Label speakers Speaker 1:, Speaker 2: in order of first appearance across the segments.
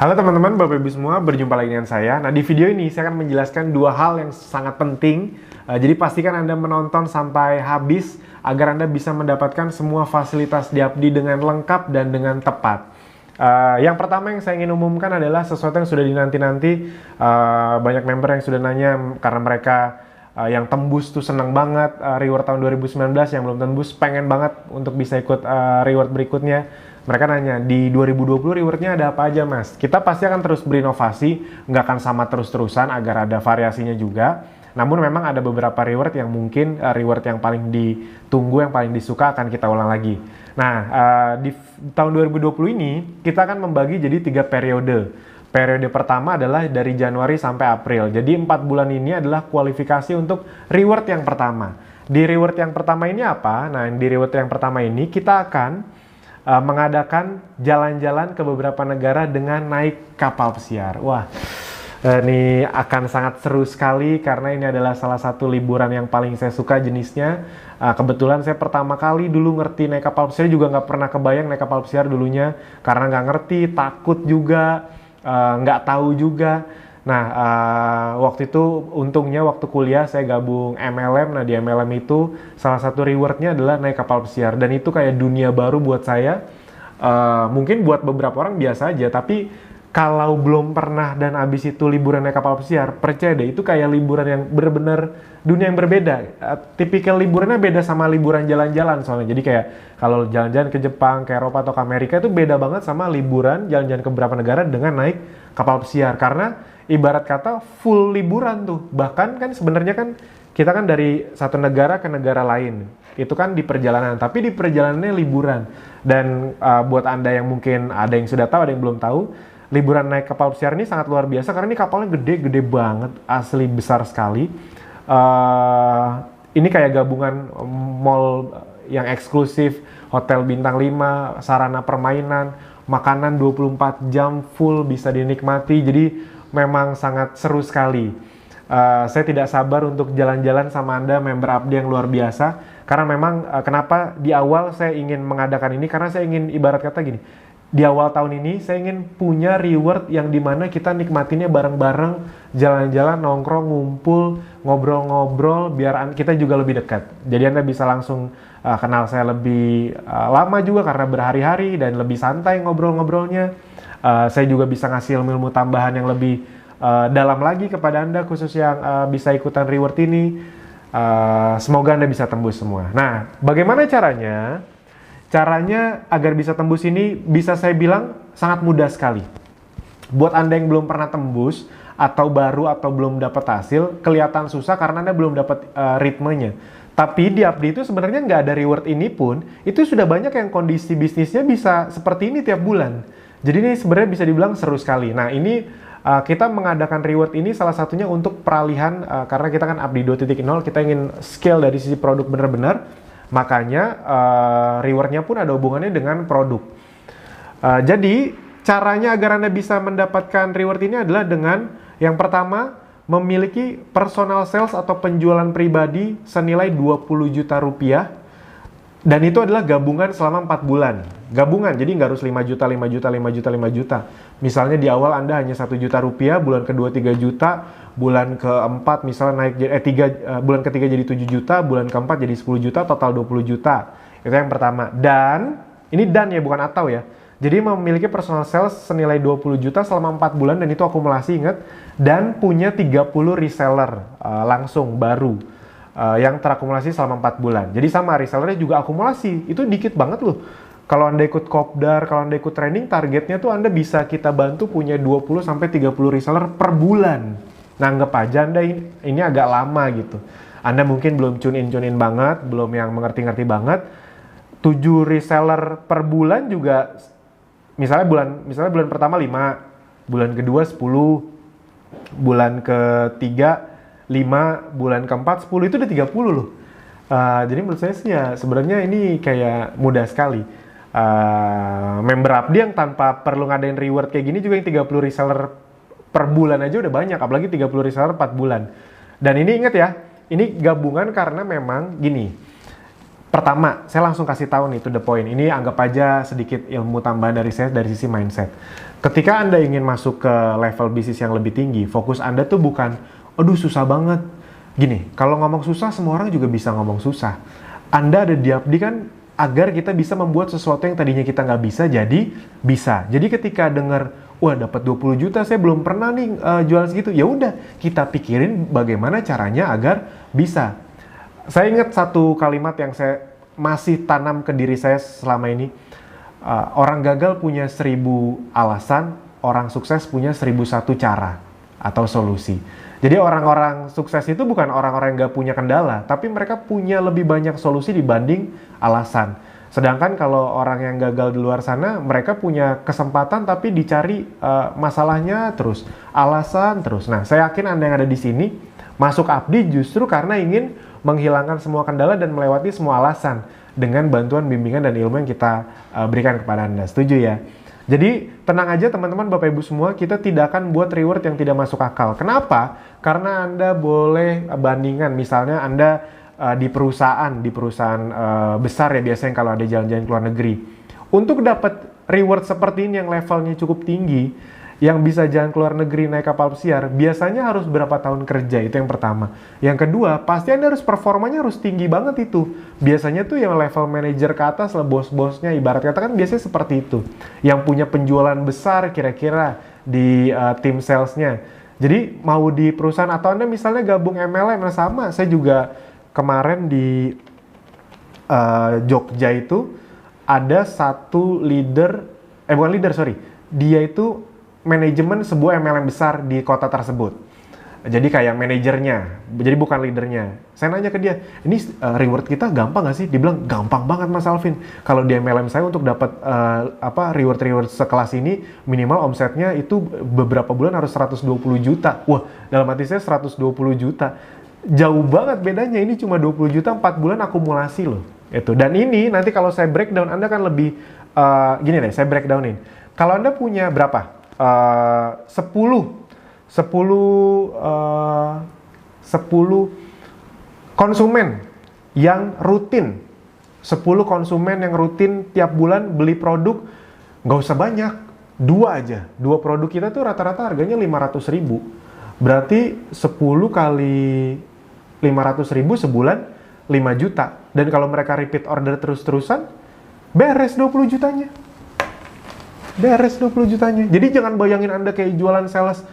Speaker 1: Halo teman-teman, Bapak Ibu semua, berjumpa lagi dengan saya. Nah, di video ini saya akan menjelaskan dua hal yang sangat penting. Jadi pastikan Anda menonton sampai habis agar Anda bisa mendapatkan semua fasilitas di Abdi dengan lengkap dan dengan tepat. Yang pertama yang saya ingin umumkan adalah sesuatu yang sudah dinanti-nanti. Banyak member yang sudah nanya karena mereka yang tembus tuh senang banget reward tahun 2019, yang belum tembus pengen banget untuk bisa ikut reward berikutnya. Mereka nanya, di 2020 rewardnya ada apa aja mas? Kita pasti akan terus berinovasi, nggak akan sama terus-terusan agar ada variasinya juga. Namun memang ada beberapa reward yang mungkin reward yang paling ditunggu, yang paling disuka akan kita ulang lagi. Nah, di tahun 2020 ini kita akan membagi jadi 3 periode. Periode pertama adalah dari Januari sampai April. Jadi 4 bulan ini adalah kualifikasi untuk reward yang pertama. Di reward yang pertama ini apa? Nah, di reward yang pertama ini kita akan mengadakan jalan-jalan ke beberapa negara dengan naik kapal pesiar. Wah, ini akan sangat seru sekali karena ini adalah salah satu liburan yang paling saya suka jenisnya. Kebetulan saya pertama kali dulu ngerti naik kapal pesiar, juga nggak pernah kebayang naik kapal pesiar dulunya karena nggak ngerti, takut juga, nggak tahu juga. Nah, waktu itu untungnya waktu kuliah saya gabung MLM. Nah, di MLM itu salah satu rewardnya adalah naik kapal pesiar. Dan itu kayak dunia baru buat saya. Mungkin buat beberapa orang biasa aja, tapi kalau belum pernah dan abis itu liburan naik kapal pesiar, percaya deh, itu kayak liburan yang benar-benar dunia yang berbeda. Tipikal liburannya beda sama liburan jalan-jalan soalnya. Jadi kayak kalau jalan-jalan ke Jepang, ke Eropa, atau ke Amerika itu beda banget sama liburan jalan-jalan ke beberapa negara dengan naik kapal pesiar. Karena ibarat kata full liburan tuh. Bahkan kan sebenarnya kan kita kan dari satu negara ke negara lain. Itu kan di perjalanan, tapi di perjalanannya liburan. Dan buat Anda yang mungkin ada yang sudah tahu, ada yang belum tahu, liburan naik kapal pesiar ini sangat luar biasa karena ini kapalnya gede banget, asli besar sekali. Ini kayak gabungan mall yang eksklusif, hotel bintang 5, sarana permainan, makanan 24 jam full bisa dinikmati. Jadi memang sangat seru sekali. Saya tidak sabar untuk jalan-jalan sama Anda, member Abdi yang luar biasa. Karena memang kenapa di awal saya ingin mengadakan ini, karena saya ingin ibarat kata gini, di awal tahun ini saya ingin punya reward yang dimana kita nikmatinnya bareng-bareng, jalan-jalan, nongkrong, ngumpul, ngobrol-ngobrol, biar kita juga lebih dekat. Jadi Anda bisa langsung kenal saya lebih lama juga karena berhari-hari dan lebih santai ngobrol-ngobrolnya. Saya juga bisa ngasih ilmu tambahan yang lebih dalam lagi kepada Anda, khusus yang bisa ikutan reward ini. Semoga Anda bisa tembus semua. Nah, bagaimana caranya? Caranya agar bisa tembus ini bisa saya bilang sangat mudah sekali. Buat Anda yang belum pernah tembus, atau baru, atau belum dapat hasil, kelihatan susah karena Anda belum dapat ritmenya. Tapi di Abdi itu sebenarnya nggak ada reward ini pun, itu sudah banyak yang kondisi bisnisnya bisa seperti ini tiap bulan. Jadi ini sebenarnya bisa dibilang seru sekali. Nah, ini kita mengadakan reward ini salah satunya untuk peralihan, karena kita kan Abdi 2.0, kita ingin scale dari sisi produk benar-benar, makanya rewardnya pun ada hubungannya dengan produk. Jadi caranya agar Anda bisa mendapatkan reward ini adalah dengan yang pertama, memiliki personal sales atau penjualan pribadi senilai 20 juta rupiah. Dan itu adalah gabungan selama 4 bulan. Gabungan, jadi nggak harus 5 juta, 5 juta, 5 juta, 5 juta. Misalnya di awal Anda hanya 1 juta rupiah, bulan kedua 3 juta, bulan keempat misalnya naik, bulan ketiga jadi 7 juta, bulan keempat jadi 10 juta, total 20 juta. Itu yang pertama. Dan, ini dan ya, bukan atau ya. Jadi memiliki personal sales senilai 20 juta selama 4 bulan, dan itu akumulasi, ingat. Dan punya 30 reseller langsung baru. Yang terakumulasi selama 4 bulan. Jadi sama, resellernya juga akumulasi. Itu dikit banget loh. Kalau Anda ikut kopdar, kalau Anda ikut training, targetnya tuh Anda bisa kita bantu punya 20-30 reseller per bulan. Nah, anggap aja Anda ini agak lama gitu. Anda mungkin belum tune-in banget, belum yang mengerti-ngerti banget. 7 reseller per bulan juga, misalnya bulan pertama 5, bulan kedua 10, bulan ketiga 5, bulan keempat 10, itu udah 30 loh. Jadi menurut saya sih ya sebenarnya ini kayak mudah sekali. Member Abdi yang tanpa perlu ngadain reward kayak gini juga yang 30 reseller per bulan aja udah banyak, apalagi 30 reseller 4 bulan. Dan ini ingat ya, ini gabungan karena memang gini, Pertama, saya langsung kasih tahu nih to the point. Ini anggap aja sedikit ilmu tambahan dari saya dari sisi mindset. Ketika Anda ingin masuk ke level bisnis yang lebih tinggi, fokus Anda tuh bukan, aduh susah banget. Gini, kalau ngomong susah, semua orang juga bisa ngomong susah. Anda ada di Abdi kan agar kita bisa membuat sesuatu yang tadinya kita nggak bisa, jadi bisa. Jadi ketika dengar, wah dapat 20 juta, saya belum pernah nih jualan segitu. Ya udah, kita pikirin bagaimana caranya agar bisa. Saya ingat satu kalimat yang saya masih tanam ke diri saya selama ini. Orang gagal punya 1000 alasan, orang sukses punya 1001 cara atau solusi. Jadi orang-orang sukses itu bukan orang-orang yang gak punya kendala, tapi mereka punya lebih banyak solusi dibanding alasan. Sedangkan kalau orang yang gagal di luar sana, mereka punya kesempatan tapi dicari masalahnya terus, alasan terus. Nah, saya yakin Anda yang ada di sini masuk Abdi justru karena ingin menghilangkan semua kendala dan melewati semua alasan dengan bantuan bimbingan dan ilmu yang kita berikan kepada Anda. Setuju ya? Jadi tenang aja teman-teman, Bapak Ibu semua, kita tidak akan buat reward yang tidak masuk akal. Kenapa? Karena Anda boleh bandingan, misalnya Anda di perusahaan besar ya biasanya kalau ada jalan-jalan ke luar negeri. Untuk dapat reward seperti ini yang levelnya cukup tinggi, yang bisa jalan ke luar negeri naik kapal pesiar, biasanya harus berapa tahun kerja, itu yang pertama. Yang kedua, pasti Anda harus performanya harus tinggi banget itu. Biasanya tuh yang level manajer ke atas lah, bos-bosnya, ibarat kata kan biasanya seperti itu. Yang punya penjualan besar kira-kira di tim salesnya. Jadi mau di perusahaan atau Anda misalnya gabung MLM, sama. Saya juga kemarin di Jogja itu ada satu dia itu manajemen sebuah MLM besar di kota tersebut. Jadi kayak manajernya, jadi bukan leadernya. Saya nanya ke dia, ini reward kita gampang gak sih? Dia bilang, gampang banget Mas Alvin. Kalau di MLM saya untuk dapat reward sekelas ini, minimal omsetnya itu beberapa bulan harus 120 juta. Wah, dalam hati saya 120 juta. Jauh banget bedanya, ini cuma 20 juta 4 bulan akumulasi loh. Itu. Dan ini nanti kalau saya breakdown, Anda kan lebih, gini deh, saya breakdownin. Kalau Anda punya berapa? 10 konsumen yang rutin, 10 konsumen yang rutin tiap bulan beli produk, nggak usah banyak, 2 aja. 2 produk kita tuh rata-rata harganya 500.000. Berarti 10 kali 500.000 sebulan 5 juta. Dan kalau mereka repeat order terus-terusan, beres 20 jutanya. Beres 20 jutanya. Jadi jangan bayangin Anda kayak jualan sales.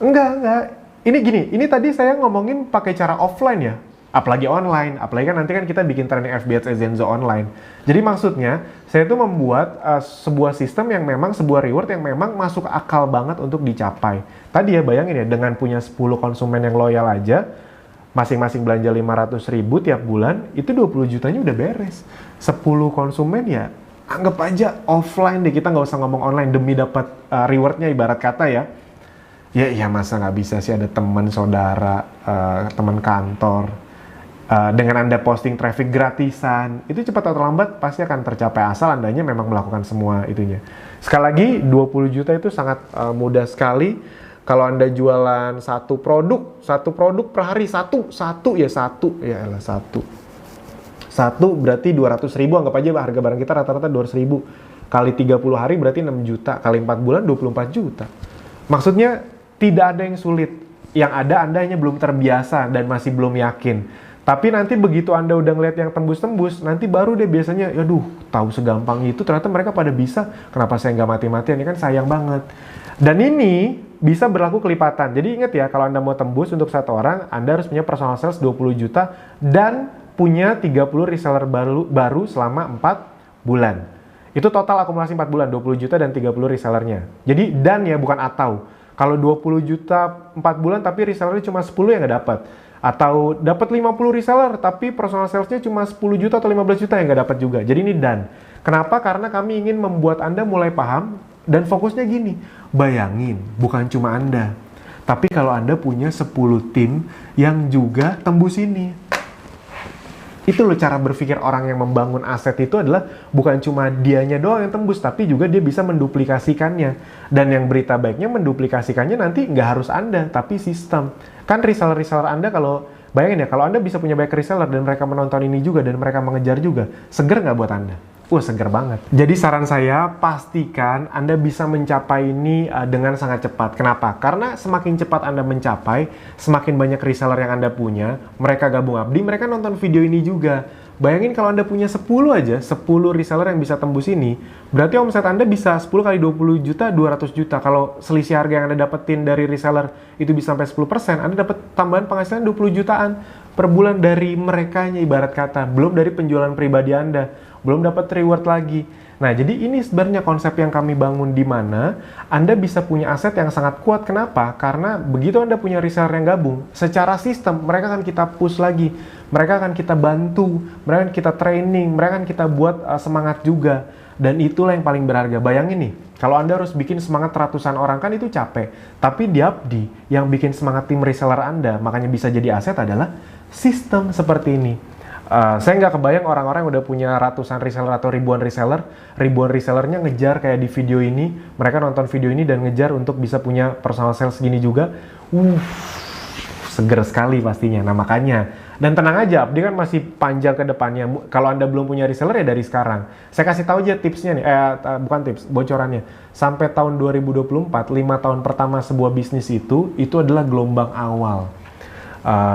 Speaker 1: Enggak. Ini gini, ini tadi saya ngomongin pakai cara offline ya. Apalagi online, apalagi kan nanti kan kita bikin training FB Ads Zenzo online. Jadi maksudnya, saya tuh membuat sebuah sistem yang memang, sebuah reward yang memang masuk akal banget untuk dicapai. Tadi ya bayangin ya, dengan punya 10 konsumen yang loyal aja, masing-masing belanja 500.000 tiap bulan, itu 20 jutanya udah beres. 10 konsumen ya, anggap aja offline deh, kita nggak usah ngomong online demi dapat rewardnya, ibarat kata ya. Ya masa nggak bisa sih ada teman saudara, teman kantor, dengan Anda posting traffic gratisan, itu cepat atau lambat pasti akan tercapai asal Andanya memang melakukan semua itunya. Sekali lagi 20 juta itu sangat mudah sekali. Kalau Anda jualan satu produk per hari, satu berarti 200.000, anggap aja harga barang kita rata-rata 200.000. Kali 30 hari berarti 6 juta, kali 4 bulan 24 juta. Maksudnya tidak ada yang sulit. Yang ada Anda hanya belum terbiasa dan masih belum yakin. Tapi nanti begitu Anda udah ngeliat yang tembus-tembus, nanti baru deh biasanya, yaduh, tahu segampang itu, ternyata mereka pada bisa, kenapa saya nggak mati-matian, ini kan sayang banget. Dan ini bisa berlaku kelipatan. Jadi ingat ya, kalau Anda mau tembus untuk satu orang, Anda harus punya personal sales 20 juta dan punya 30 reseller baru selama 4 bulan. Itu total akumulasi 4 bulan, 20 juta dan 30 resellernya. Jadi dan ya, bukan atau. Kalau 20 juta 4 bulan tapi resellernya cuma 10 yang nggak dapat. Atau dapat 50 reseller tapi personal salesnya cuma 10 juta atau 15 juta yang nggak dapat juga. Jadi ini dan. Kenapa? Karena kami ingin membuat Anda mulai paham dan fokusnya gini. Bayangin, bukan cuma Anda. Tapi kalau Anda punya 10 tim yang juga tembus ini. Itu loh cara berpikir orang yang membangun aset itu adalah bukan cuma dianya doang yang tembus, tapi juga dia bisa menduplikasikannya. Dan yang berita baiknya menduplikasikannya nanti nggak harus Anda, tapi sistem. Kan reseller-reseller Anda kalau Bayangin ya, kalau Anda bisa punya banyak reseller dan mereka menonton ini juga dan mereka mengejar juga, seger nggak buat Anda? Wah, seger banget. Jadi saran saya, pastikan Anda bisa mencapai ini dengan sangat cepat. Kenapa? Karena semakin cepat Anda mencapai, semakin banyak reseller yang Anda punya, mereka gabung Abdi, mereka nonton video ini juga. Bayangin kalau Anda punya 10 aja, 10 reseller yang bisa tembus ini, berarti omset Anda bisa 10 kali 20 juta, 200 juta. Kalau selisih harga yang Anda dapetin dari reseller itu bisa sampai 10%, Anda dapat tambahan penghasilan 20 jutaan per bulan dari merekanya, ibarat kata. Belum dari penjualan pribadi Anda, belum dapat reward lagi. Nah, jadi ini sebenarnya konsep yang kami bangun, di mana Anda bisa punya aset yang sangat kuat. Kenapa? Karena begitu Anda punya reseller yang gabung, secara sistem mereka akan kita push lagi, mereka akan kita bantu, mereka akan kita training, mereka akan kita buat semangat juga. Dan itulah yang paling berharga. Bayangin nih, kalau Anda harus bikin semangat ratusan orang, kan itu capek. Tapi di Abdi, yang bikin semangat tim reseller Anda, makanya bisa jadi aset, adalah sistem seperti ini. Saya nggak kebayang orang-orang yang udah punya ratusan reseller atau ribuan resellernya ngejar kayak di video ini. Mereka nonton video ini dan ngejar untuk bisa punya personal sales segini juga. Seger sekali pastinya. Nah, makanya, dan tenang aja, Abdi kan masih panjang ke depannya. Kalau Anda belum punya reseller ya dari sekarang. Saya kasih tahu aja tipsnya nih, bukan tips, bocorannya. Sampai tahun 2024, 5 tahun pertama sebuah bisnis itu adalah gelombang awal.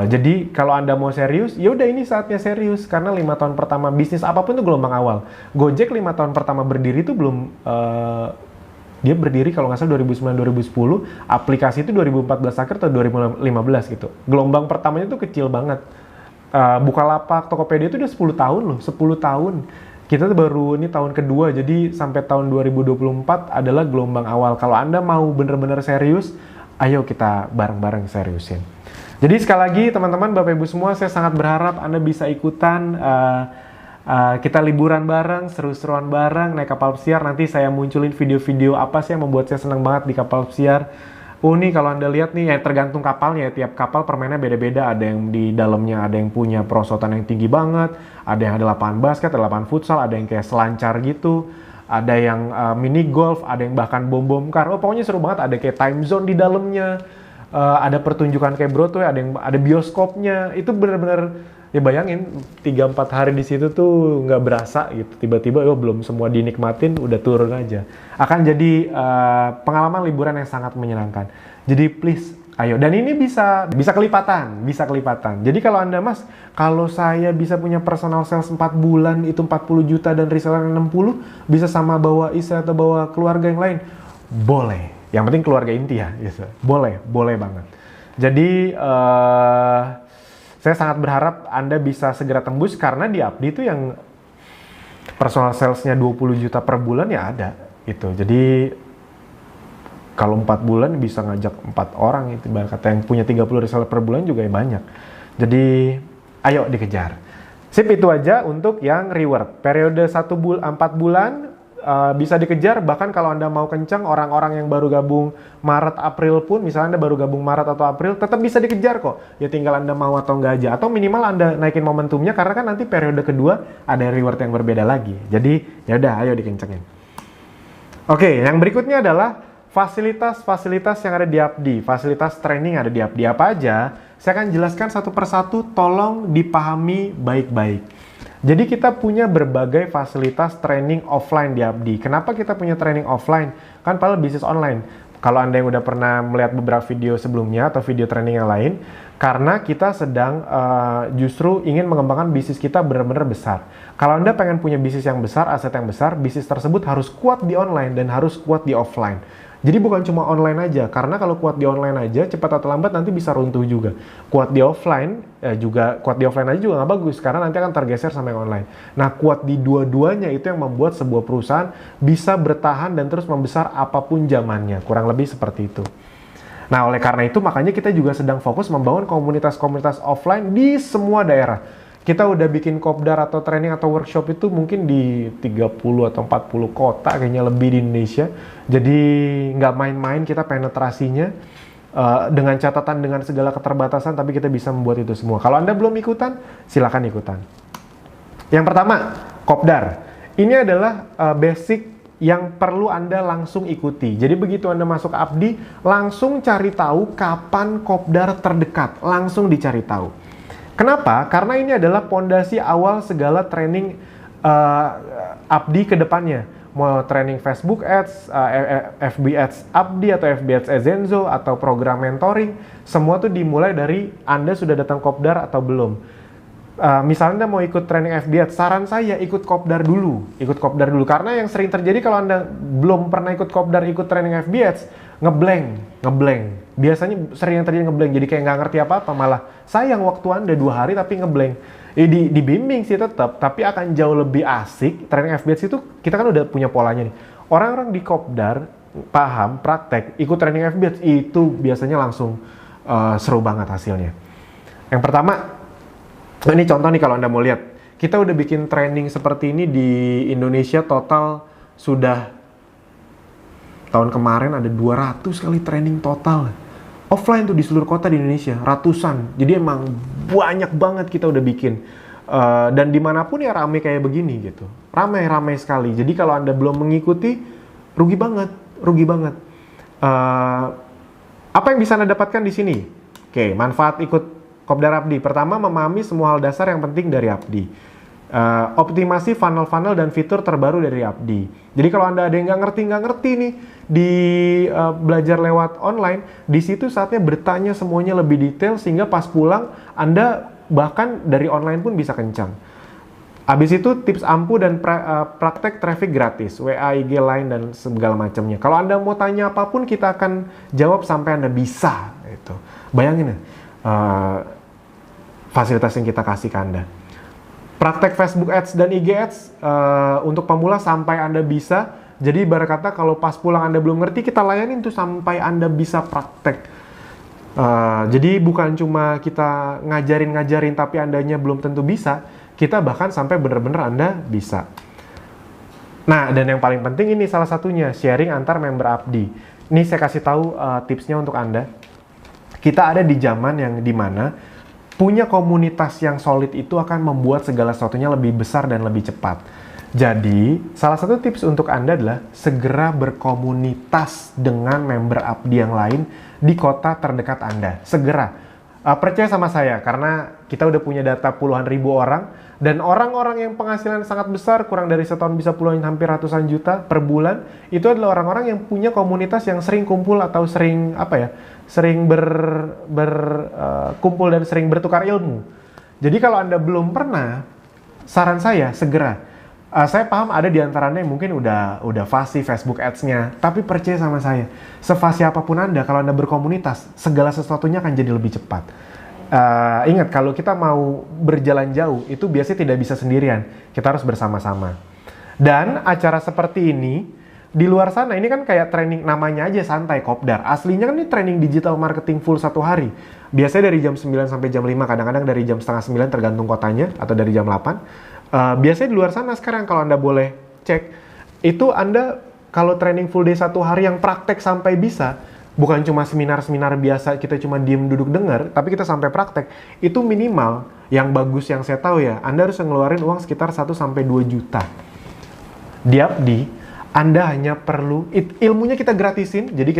Speaker 1: Jadi kalau Anda mau serius, ya udah ini saatnya serius, karena 5 tahun pertama bisnis apapun itu gelombang awal. Gojek 5 tahun pertama berdiri itu belum, dia berdiri kalau nggak salah 2009-2010, aplikasi itu 2014 akhir atau 2015 gitu. Gelombang pertamanya itu kecil banget. Bukalapak, Tokopedia itu udah 10 tahun loh, 10 tahun. Kita tuh baru ini tahun kedua, jadi sampai tahun 2024 adalah gelombang awal. Kalau Anda mau bener-bener serius, ayo kita bareng-bareng seriusin. Jadi sekali lagi teman-teman, Bapak Ibu semua, saya sangat berharap Anda bisa ikutan, kita liburan bareng, seru-seruan bareng, naik kapal pesiar. Nanti saya munculin video-video apa sih yang membuat saya senang banget di kapal pesiar. Nih kalau Anda lihat nih, ya tergantung kapalnya, tiap kapal permainnya beda-beda. Ada yang di dalamnya ada yang punya perosotan yang tinggi banget, ada yang ada lapangan basket, ada lapangan futsal, ada yang kayak selancar gitu, ada yang mini golf, ada yang bahkan bom-bom kar. Pokoknya seru banget, ada kayak time zone di dalamnya. Ada pertunjukan kayak Broadway, ada bioskopnya. Itu bener-bener, ya bayangin 3-4 hari di situ tuh nggak berasa gitu. Tiba-tiba belum semua dinikmatin, udah turun aja. Akan jadi pengalaman liburan yang sangat menyenangkan. Jadi please, ayo. Dan ini bisa kelipatan. Jadi kalau Anda, Mas, kalau saya bisa punya personal sales 4 bulan itu 40 juta dan reseller 60, bisa sama bawa istri atau bawa keluarga yang lain, boleh. Yang penting keluarga inti ya, gitu. Boleh banget. Jadi saya sangat berharap Anda bisa segera tembus, karena di Abdi itu yang personal salesnya 20 juta per bulan ya ada gitu. Jadi kalau 4 bulan bisa ngajak 4 orang itu, kata yang punya 30 reseller per bulan juga ya banyak. Jadi ayo dikejar. Sip, itu aja untuk yang reward. Periode 4 bulan bisa dikejar. Bahkan kalau Anda mau kencang, orang-orang yang baru gabung Maret April pun, misalnya Anda baru gabung Maret atau April, tetap bisa dikejar kok. Ya tinggal Anda mau atau enggak aja, atau minimal Anda naikin momentumnya, karena kan nanti periode kedua ada reward yang berbeda lagi. Jadi ya udah, ayo dikencengin. Oke, yang berikutnya adalah fasilitas-fasilitas yang ada di Abdi, fasilitas training yang ada di Abdi. Apa aja? Saya akan jelaskan satu persatu, tolong dipahami baik-baik. Jadi kita punya berbagai fasilitas training offline di Abdi. Kenapa kita punya training offline? Kan padahal bisnis online. Kalau Anda yang udah pernah melihat beberapa video sebelumnya atau video training yang lain, karena kita sedang justru ingin mengembangkan bisnis kita benar-benar besar. Kalau Anda pengen punya bisnis yang besar, aset yang besar, bisnis tersebut harus kuat di online dan harus kuat di offline. Jadi bukan cuma online aja, karena kalau kuat di online aja, cepat atau lambat nanti bisa runtuh juga. Kuat di offline aja juga nggak bagus, karena nanti akan tergeser sama yang online. Nah, kuat di dua-duanya itu yang membuat sebuah perusahaan bisa bertahan dan terus membesar apapun zamannya. Kurang lebih seperti itu. Nah, oleh karena itu makanya kita juga sedang fokus membangun komunitas-komunitas offline di semua daerah. Kita udah bikin kopdar atau training atau workshop itu mungkin di 30 atau 40 kota, kayaknya lebih di Indonesia. Jadi nggak main-main kita penetrasinya, dengan catatan dengan segala keterbatasan, tapi kita bisa membuat itu semua. Kalau Anda belum ikutan, silakan ikutan. Yang pertama, kopdar. Ini adalah basic yang perlu Anda langsung ikuti. Jadi begitu Anda masuk Abdi, langsung cari tahu kapan kopdar terdekat. Langsung dicari tahu. Kenapa? Karena ini adalah pondasi awal segala training Abdi ke depannya. Mau training Facebook Ads, FB Ads Abdi atau FB Ads Ezenzo atau program mentoring, semua tuh dimulai dari Anda sudah datang Kopdar atau belum. Misalnya Anda mau ikut training FB Ads, saran saya ikut Kopdar dulu. Karena yang sering terjadi kalau Anda belum pernah ikut Kopdar, ikut training FB Ads, ngeblank. Biasanya sering yang terjadi ngeblank, jadi kayak nggak ngerti apa-apa, malah sayang waktu Anda 2 hari tapi ngeblank. Dibimbing sih tetap, tapi akan jauh lebih asik. Training FB Ads itu kita kan udah punya polanya nih. Orang-orang di Kopdar paham, praktek, ikut training FB Ads itu biasanya langsung seru banget hasilnya. Yang pertama, ini contoh nih kalau Anda mau lihat, kita udah bikin training seperti ini di Indonesia total sudah tahun kemarin ada 200 kali training total. Offline tuh di seluruh kota di Indonesia, ratusan. Jadi emang banyak banget kita udah bikin. Dan dimanapun ya rame kayak begini gitu. Ramai sekali. Jadi kalau Anda belum mengikuti, rugi banget. Apa yang bisa Anda dapatkan di sini? Oke, manfaat ikut Kopdar Abdi. Pertama, memahami semua hal dasar yang penting dari Abdi. Optimasi funnel-funnel dan fitur terbaru dari Abdi. Jadi kalau Anda ada yang nggak ngerti nih di belajar lewat online, di situ saatnya bertanya semuanya lebih detail sehingga pas pulang Anda bahkan dari online pun bisa kencang. Habis itu tips ampuh dan praktek traffic gratis, WA, IG, Line dan segala macamnya. Kalau Anda mau tanya apapun kita akan jawab sampai Anda bisa. Itu. Bayangin ya. Fasilitas yang kita kasih ke Anda. Praktek Facebook Ads dan IG Ads untuk pemula sampai Anda bisa. Jadi ibarat kata kalau pas pulang Anda belum ngerti, kita layanin tuh sampai Anda bisa praktek. Jadi bukan cuma kita ngajarin tapi Andanya belum tentu bisa. Kita bahkan sampai bener-bener Anda bisa. Nah, dan yang paling penting ini salah satunya, sharing antar member Abdi. Ini saya kasih tahu tipsnya untuk Anda. Kita ada di zaman yang dimana punya komunitas yang solid itu akan membuat segala sesuatunya lebih besar dan lebih cepat. Jadi, salah satu tips untuk Anda adalah segera berkomunitas dengan member Abdi yang lain di kota terdekat Anda. Segera. Percaya sama saya, karena kita udah punya data puluhan ribu orang, dan orang-orang yang penghasilan sangat besar, kurang dari setahun bisa puluhan hampir ratusan juta per bulan, itu adalah orang-orang yang punya komunitas yang sering kumpul atau sering kumpul dan sering bertukar ilmu. Jadi kalau Anda belum pernah, saran saya segera. Saya paham ada di antara Anda yang mungkin udah fasih Facebook Ads-nya, tapi percaya sama saya, sefasih apapun Anda, kalau Anda berkomunitas, segala sesuatunya akan jadi lebih cepat. Ingat, kalau kita mau berjalan jauh, itu biasanya tidak bisa sendirian, kita harus bersama-sama. Dan acara seperti ini, di luar sana, ini kan kayak training, namanya aja santai, Kopdar. Aslinya kan ini training digital marketing full 1 hari. Biasanya dari jam 9 sampai jam 5, kadang-kadang dari jam setengah 9 tergantung kotanya, atau dari jam 8. Biasanya di luar sana sekarang kalau Anda boleh cek, itu Anda kalau training full day 1 hari yang praktek sampai bisa, bukan cuma seminar-seminar biasa kita cuma diem duduk dengar, tapi kita sampai praktek, itu minimal yang bagus yang saya tahu ya, Anda harus ngeluarin uang sekitar 1 sampai 2 juta. Di Abdi, Anda hanya perlu, ilmunya kita gratisin, jadi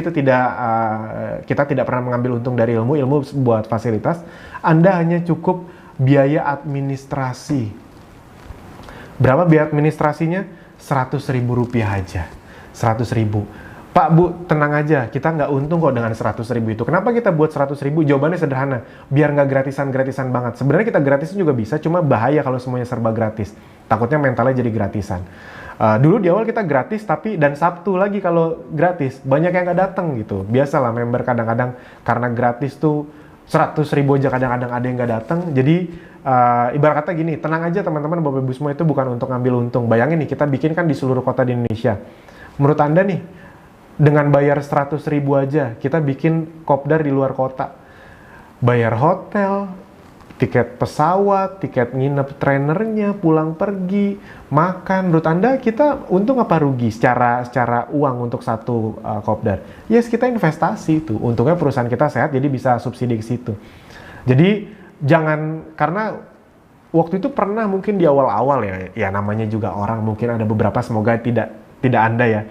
Speaker 1: kita tidak pernah mengambil untung dari ilmu buat fasilitas. Anda hanya cukup biaya administrasi. Berapa biaya administrasinya? 100.000 rupiah aja. 100.000. Pak, Bu, tenang aja. Kita nggak untung kok dengan 100.000 itu. Kenapa kita buat 100.000? Jawabannya sederhana. Biar nggak gratisan-gratisan banget. Sebenarnya kita gratisan juga bisa, cuma bahaya kalau semuanya serba gratis. Takutnya mentalnya jadi gratisan. Dulu di awal kita gratis, dan Sabtu lagi kalau gratis. Banyak yang nggak datang gitu. Biasalah member kadang-kadang karena gratis tuh 100.000 aja kadang-kadang ada yang nggak datang. Jadi ibarat kata gini, tenang aja teman-teman, Bapak Ibu semua, itu bukan untuk ngambil untung. Bayangin nih, kita bikin kan di seluruh kota di Indonesia. Menurut Anda nih, dengan bayar 100.000 aja, kita bikin Kopdar di luar kota. Bayar hotel, tiket pesawat, tiket nginep trainernya, pulang pergi, makan. Menurut Anda kita untung apa rugi secara uang untuk satu Kopdar? Yes, kita investasi itu. Untungnya perusahaan kita sehat, jadi bisa subsidi ke situ. Jadi jangan, karena waktu itu pernah mungkin di awal-awal ya namanya juga orang, mungkin ada beberapa, semoga tidak Anda ya.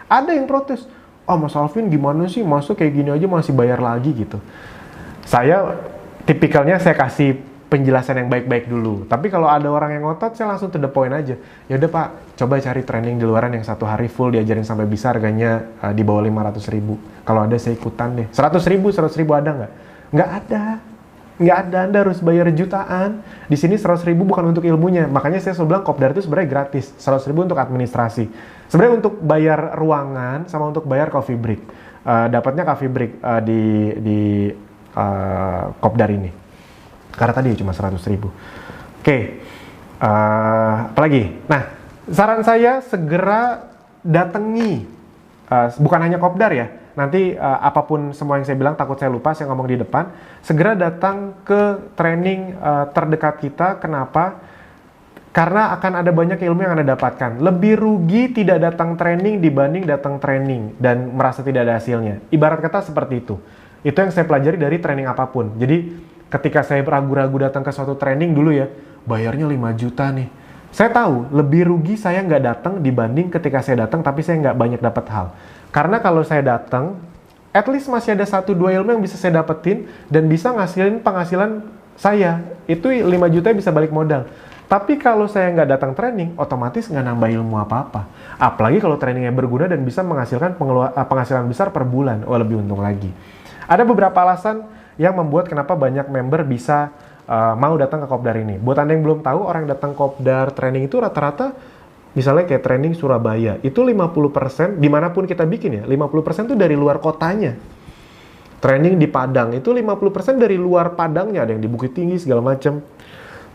Speaker 1: Ada yang protes, Mas Alvin gimana sih, masuk kayak gini aja masih bayar lagi gitu. Saya tipikalnya saya kasih penjelasan yang baik-baik dulu. Tapi kalau ada orang yang ngotot, saya langsung to the point aja. Ya udah Pak, coba cari training di luaran yang 1 hari full diajarin sampai bisa, harganya di bawah 500.000. Kalau ada saya ikutan deh. 100.000 ada nggak? Nggak ada. Nggak ada, Anda harus bayar jutaan. Di sini 100.000 bukan untuk ilmunya. Makanya saya selalu bilang Kopdar itu sebenarnya gratis. 100.000 untuk administrasi. Sebenarnya untuk bayar ruangan sama untuk bayar coffee break. Dapatnya coffee break di Kopdar ini. Karena tadi cuma 100.000. Oke. Apalagi? Nah, saran saya segera datangi. Bukan hanya Kopdar ya. Nanti apapun semua yang saya bilang, takut saya lupa, saya ngomong di depan. Segera datang ke training terdekat kita. Kenapa? Karena akan ada banyak ilmu yang Anda dapatkan. Lebih rugi tidak datang training dibanding datang training dan merasa tidak ada hasilnya. Ibarat kata seperti itu. Itu yang saya pelajari dari training apapun. Jadi ketika saya ragu-ragu datang ke suatu training dulu ya, bayarnya 5 juta nih. Saya tahu, lebih rugi saya nggak datang dibanding ketika saya datang tapi saya nggak banyak dapat hal. Karena kalau saya datang, at least masih ada 1-2 ilmu yang bisa saya dapetin dan bisa ngasilin penghasilan saya. Itu 5 juta bisa balik modal. Tapi kalau saya nggak datang training, otomatis nggak nambah ilmu apa-apa. Apalagi kalau trainingnya berguna dan bisa menghasilkan penghasilan besar per bulan. Oh, lebih untung lagi. Ada beberapa alasan yang membuat kenapa banyak member bisa mau datang ke Kopdar ini. Buat Anda yang belum tahu, orang yang datang Kopdar training itu rata-rata, misalnya kayak training Surabaya, itu 50%, dimanapun kita bikin ya, 50% itu dari luar kotanya. Training di Padang, itu 50% dari luar Padangnya, ada yang di Bukit Tinggi, segala macam.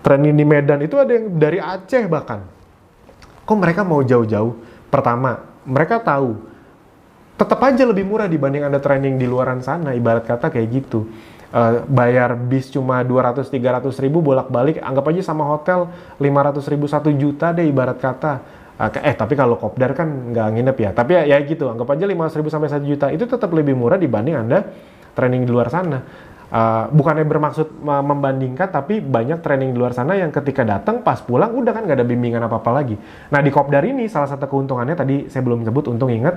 Speaker 1: Training di Medan, itu ada yang dari Aceh bahkan. Kok mereka mau jauh-jauh? Pertama, mereka tahu tetap aja lebih murah dibanding Anda training di luaran sana, ibarat kata kayak gitu. Bayar bis cuma 200-300 ribu bolak-balik, anggap aja sama hotel 500 ribu 1 juta deh ibarat kata. Tapi kalau Kopdar kan nggak nginep ya, tapi ya gitu, anggap aja 500 ribu sampai 1 juta, itu tetap lebih murah dibanding Anda training di luar sana. Bukannya bermaksud membandingkan, tapi banyak training di luar sana yang ketika datang pas pulang udah kan nggak ada bimbingan apa-apa lagi. Nah di Kopdar ini salah satu keuntungannya tadi saya belum sebut, untung ingat.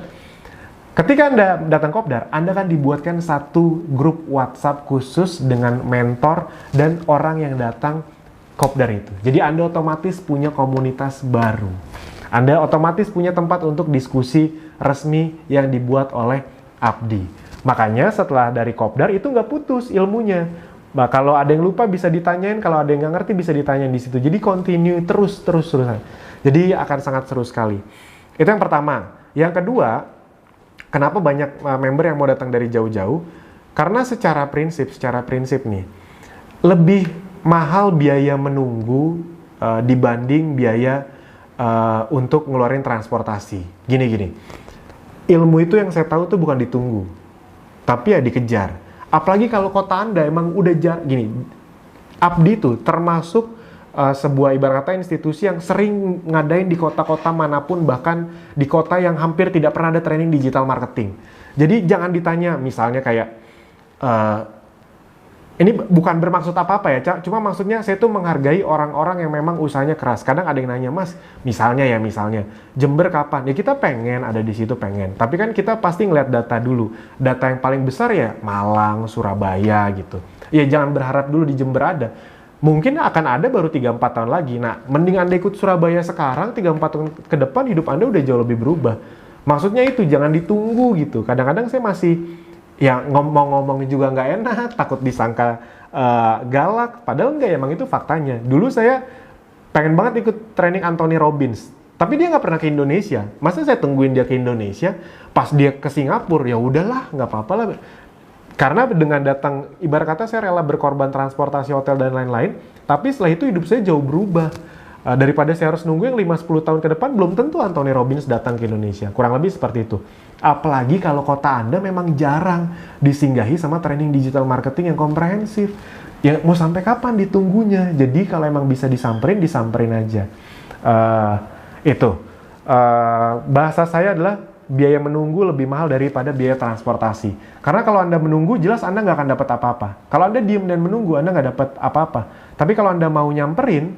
Speaker 1: Ketika Anda datang Kopdar, Anda kan dibuatkan satu grup WhatsApp khusus dengan mentor dan orang yang datang Kopdar itu. Jadi Anda otomatis punya komunitas baru. Anda otomatis punya tempat untuk diskusi resmi yang dibuat oleh Abdi. Makanya setelah dari Kopdar itu nggak putus ilmunya. Nah, kalau ada yang lupa bisa ditanyain, kalau ada yang nggak ngerti bisa ditanyain di situ. Jadi continue terusan. Jadi akan sangat seru sekali. Itu yang pertama. Yang kedua, kenapa banyak member yang mau datang dari jauh-jauh? Karena secara prinsip nih, lebih mahal biaya menunggu dibanding biaya untuk ngeluarin transportasi. Gini, ilmu itu yang saya tahu tuh bukan ditunggu, tapi ya dikejar. Apalagi kalau kota Anda emang udah gini, Abdi tuh termasuk sebuah ibarat kata institusi yang sering ngadain di kota-kota manapun, bahkan di kota yang hampir tidak pernah ada training digital marketing. Jadi jangan ditanya misalnya kayak ini bukan bermaksud apa-apa ya, cuma maksudnya saya tuh menghargai orang-orang yang memang usahanya keras. Kadang ada yang nanya, Mas, misalnya Jember kapan? Ya kita pengen ada di situ, pengen. Tapi kan kita pasti ngeliat data dulu. Data yang paling besar ya Malang, Surabaya gitu. Ya jangan berharap dulu di Jember ada. Mungkin akan ada baru 3-4 tahun lagi. Nah, mending Anda ikut Surabaya sekarang, 3-4 tahun ke depan hidup Anda udah jauh lebih berubah. Maksudnya itu, jangan ditunggu gitu. Kadang-kadang saya masih, ya ngomong-ngomongnya juga nggak enak, takut disangka galak. Padahal enggak, emang itu faktanya. Dulu saya pengen banget ikut training Anthony Robbins. Tapi dia nggak pernah ke Indonesia. Masa saya tungguin dia ke Indonesia? Pas dia ke Singapura, ya udahlah, nggak apa-apa lah. Karena dengan datang, ibarat kata saya rela berkorban transportasi, hotel, dan lain-lain, tapi setelah itu hidup saya jauh berubah. Daripada saya harus nunggu yang 5-10 tahun ke depan, belum tentu Anthony Robbins datang ke Indonesia. Kurang lebih seperti itu. Apalagi kalau kota Anda memang jarang disinggahi sama training digital marketing yang komprehensif. Ya mau sampai kapan ditunggunya? Jadi kalau emang bisa disamperin aja. Bahasa saya adalah biaya menunggu lebih mahal daripada biaya transportasi. Karena kalau Anda menunggu, jelas Anda nggak akan dapat apa-apa. Kalau Anda diem dan menunggu, Anda nggak dapat apa-apa. Tapi kalau Anda mau nyamperin,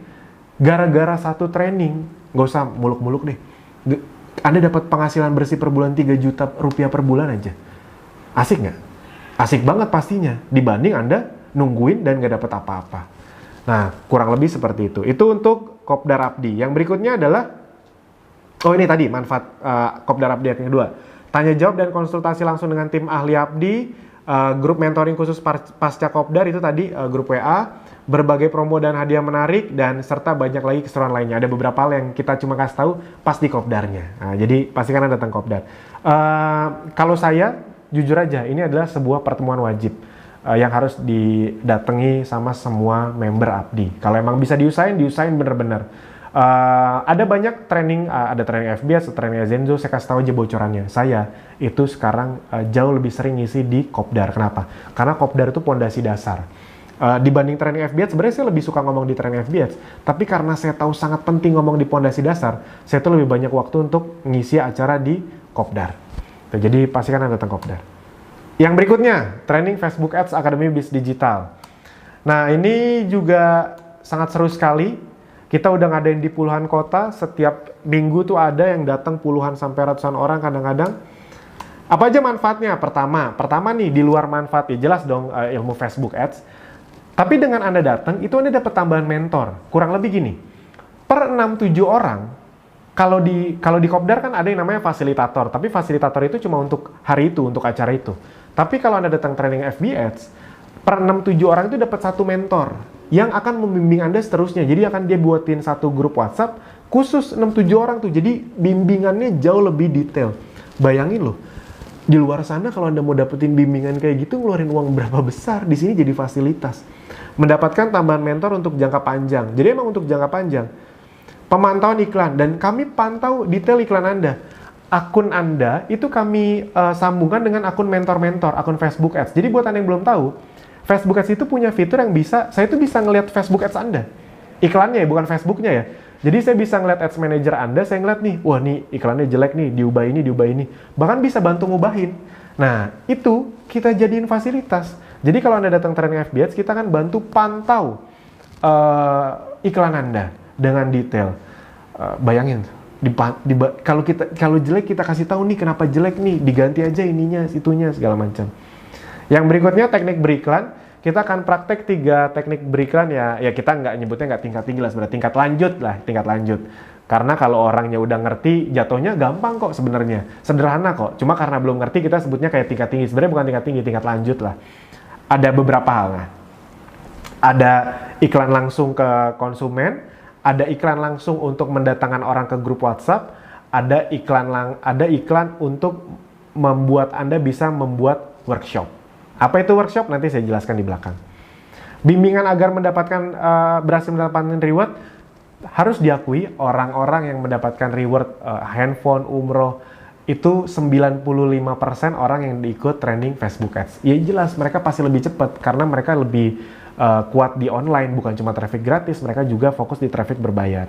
Speaker 1: gara-gara satu training, nggak usah muluk-muluk deh. Anda dapat penghasilan bersih per bulan 3 juta rupiah per bulan aja. Asik nggak? Asik banget pastinya. Dibanding Anda nungguin dan nggak dapat apa-apa. Nah, kurang lebih seperti itu. Itu untuk Kopdar Abdi. Yang berikutnya adalah, oh ini tadi manfaat Kopdar Abdi yang kedua. Tanya jawab dan konsultasi langsung dengan tim ahli Abdi, grup mentoring khusus pasca Kopdar itu tadi grup WA, berbagai promo dan hadiah menarik, dan serta banyak lagi keseruan lainnya. Ada beberapa hal yang kita cuma kasih tahu pas di Kopdarnya. Nah, jadi pastikan Anda datang Kopdar. Kalau saya, jujur aja, ini adalah sebuah pertemuan wajib yang harus didatangi sama semua member Abdi. Kalau emang bisa diusahain bener-bener. Ada banyak training, ada training FBS, training Zenzo, saya kasih tahu aja bocorannya. Saya itu sekarang jauh lebih sering ngisi di Kopdar. Kenapa? Karena Kopdar itu pondasi dasar. Dibanding training FBS, sebenarnya saya lebih suka ngomong di training FBS. Tapi karena saya tahu sangat penting ngomong di pondasi dasar, saya tuh lebih banyak waktu untuk ngisi acara di Kopdar. Jadi pastikan Anda datang Kopdar. Yang berikutnya, training Facebook Ads Akademi Bis Digital. Nah, ini juga sangat seru sekali. Kita udah ngadain di puluhan kota, setiap minggu tuh ada yang datang puluhan sampai ratusan orang kadang-kadang. Apa aja manfaatnya? Pertama nih, di luar manfaat, ya jelas dong ilmu Facebook Ads. Tapi dengan Anda datang, itu Anda dapat tambahan mentor. Kurang lebih gini, per 6-7 orang, kalau di Kopdar kan ada yang namanya fasilitator, tapi fasilitator itu cuma untuk hari itu, untuk acara itu. Tapi kalau Anda datang training FB Ads, per 6-7 orang itu dapat satu mentor yang akan membimbing Anda seterusnya. Jadi akan dia buatin satu grup WhatsApp khusus 6-7 orang tuh. Jadi bimbingannya jauh lebih detail. Bayangin loh, di luar sana kalau Anda mau dapetin bimbingan kayak gitu ngeluarin uang berapa besar, di sini jadi fasilitas. Mendapatkan tambahan mentor untuk jangka panjang. Jadi emang untuk jangka panjang. Pemantauan iklan, dan kami pantau detail iklan Anda. Akun Anda itu kami sambungkan dengan akun mentor-mentor, akun Facebook Ads. Jadi buat Anda yang belum tahu, Facebook Ads itu punya fitur yang saya itu bisa ngelihat Facebook Ads Anda. Iklannya ya, bukan Facebooknya ya. Jadi saya bisa ngeliat Ads Manager Anda, saya ngeliat nih, wah nih iklannya jelek nih, diubah ini. Bahkan bisa bantu ngubahin. Nah, itu kita jadiin fasilitas. Jadi kalau Anda datang training FB Ads, kita akan bantu pantau iklan Anda dengan detail. Bayangin, kalau jelek kita kasih tahu nih kenapa jelek nih, diganti aja ininya, situnya, segala macam. Yang berikutnya teknik beriklan. Kita akan praktek 3 teknik beriklan ya kita nyebutnya nggak tingkat tinggi lah, sebenarnya tingkat lanjut. Karena kalau orangnya udah ngerti, jatuhnya gampang kok sebenarnya, sederhana kok. Cuma karena belum ngerti kita sebutnya kayak tingkat tinggi. Sebenarnya bukan tingkat tinggi, tingkat lanjut lah. Ada beberapa hal. Nah, ada iklan langsung ke konsumen, ada iklan langsung untuk mendatangkan orang ke grup WhatsApp, ada iklan untuk membuat Anda bisa membuat workshop. Apa itu workshop? Nanti saya jelaskan di belakang. Bimbingan agar berhasil mendapatkan reward, harus diakui orang-orang yang mendapatkan reward handphone, umroh, itu 95% orang yang ikut training Facebook Ads. Ya jelas, mereka pasti lebih cepat karena mereka lebih kuat di online, bukan cuma traffic gratis, mereka juga fokus di traffic berbayar.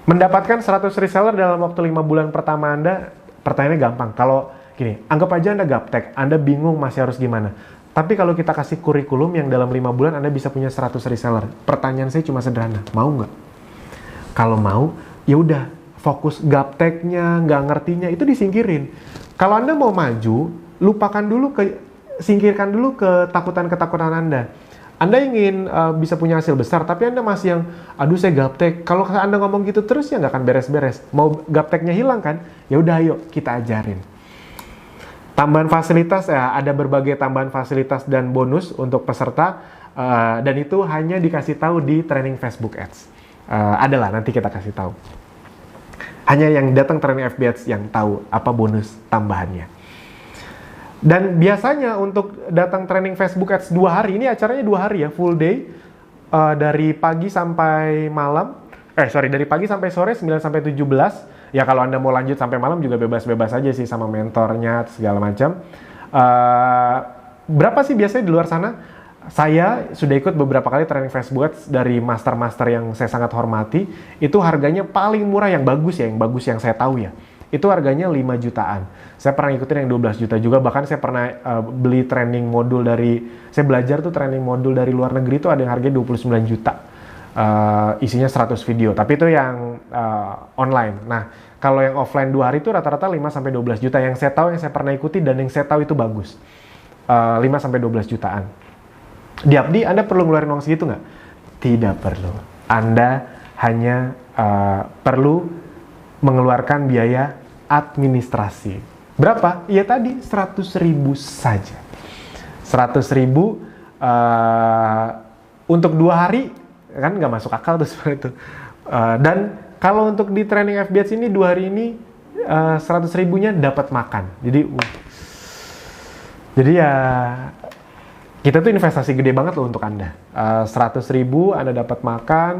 Speaker 1: Mendapatkan 100 reseller dalam waktu 5 bulan pertama Anda, pertanyaannya gampang. Kalau gini, anggap aja Anda gaptek, Anda bingung masih harus gimana. Tapi kalau kita kasih kurikulum yang dalam 5 bulan Anda bisa punya 100 reseller. Pertanyaan saya cuma sederhana, mau nggak? Kalau mau, ya udah, fokus gapteknya, nggak ngertinya, itu disingkirin. Kalau Anda mau maju, singkirkan dulu ketakutan-ketakutan Anda. Anda ingin bisa punya hasil besar, tapi Anda masih yang, aduh saya gaptek. Kalau Anda ngomong gitu terus ya nggak akan beres-beres. Mau gapteknya hilang kan? Ya udah ayo, kita ajarin. Tambahan fasilitas ya, ada berbagai tambahan fasilitas dan bonus untuk peserta dan itu hanya dikasih tahu di training Facebook Ads. Adalah nanti kita kasih tahu. Hanya yang datang training FB Ads yang tahu apa bonus tambahannya. Dan biasanya untuk datang training Facebook Ads 2 hari, ini acaranya 2 hari ya, full day dari pagi sampai malam. Dari pagi sampai sore 9 sampai 17. Ya kalau Anda mau lanjut sampai malam juga bebas-bebas aja sih sama mentornya segala macam. Berapa sih biasanya di luar sana? Saya sudah ikut beberapa kali training Facebook Ads dari master-master yang saya sangat hormati. Itu harganya paling murah, yang bagus yang saya tahu ya. Itu harganya 5 jutaan. Saya pernah ikutin yang 12 juta juga, bahkan saya pernah beli training modul saya belajar tuh training modul dari luar negeri itu ada yang harganya 29 juta. Isinya 100 video, tapi itu yang online. Nah, kalau yang offline 2 hari itu rata-rata 5-12 juta. Yang saya tahu, yang saya pernah ikuti dan yang saya tahu itu bagus. 5-12 jutaan. Di Abdi, Anda perlu ngeluarin uang segitu nggak? Tidak perlu. Anda hanya perlu mengeluarkan biaya administrasi. Berapa? Ya tadi 100.000 saja. 100.000 untuk 2 hari, kan nggak masuk akal tuh seperti itu. Dan kalau untuk di training FBH ini 2 hari ini 100.000-nya dapat makan. Jadi ya kita tuh investasi gede banget loh untuk Anda. 100.000 Anda dapat makan,